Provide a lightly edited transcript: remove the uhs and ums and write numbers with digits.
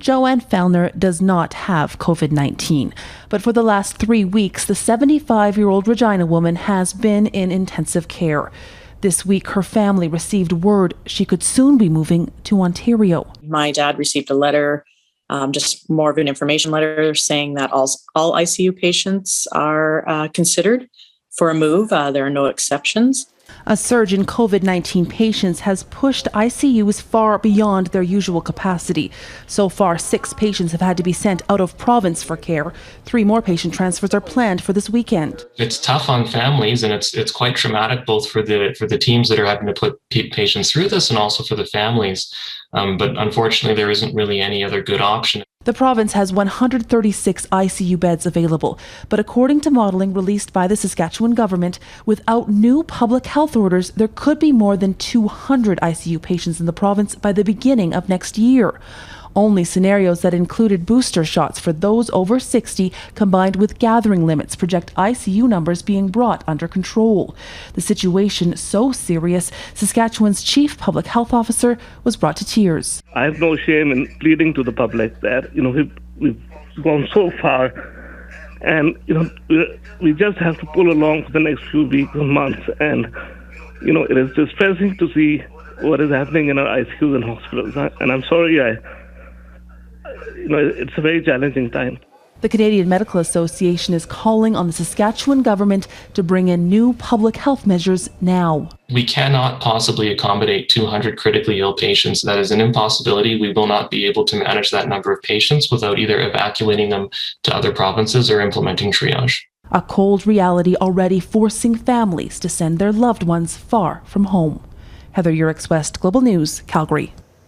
Joanne Fellner does not have COVID-19, but for the last 3 weeks, the 75-year-old Regina woman has been in intensive care. This week, her family received word she could soon be moving to Ontario. My dad received a letter, just more of an information letter, saying that all ICU patients are considered for a move. There are no exceptions. A surge in COVID-19 patients has pushed ICUs far beyond their usual capacity. So far, 6 patients have had to be sent out of province for care. 3 more patient transfers are planned for this weekend. It's tough on families, and it's quite traumatic both for the teams that are having to put patients through this and also for the families. But unfortunately, there isn't really any other good option. The province has 136 ICU beds available, but according to modelling released by the Saskatchewan government, without new public health orders, there could be more than 200 ICU patients in the province by the beginning of next year. Only scenarios that included booster shots for those over 60, combined with gathering limits, project ICU numbers being brought under control. The situation so serious, Saskatchewan's chief public health officer was brought to tears. I have no shame in pleading to the public that, we've gone so far, and, we just have to pull along for the next few weeks and months. And, it is distressing to see what is happening in our ICUs and hospitals. And I'm sorry, it's a very challenging time. The Canadian Medical Association is calling on the Saskatchewan government to bring in new public health measures now. We cannot possibly accommodate 200 critically ill patients. That is an impossibility. We will not be able to manage that number of patients without either evacuating them to other provinces or implementing triage. A cold reality already forcing families to send their loved ones far from home. Heather Yourex-West, Global News, Calgary.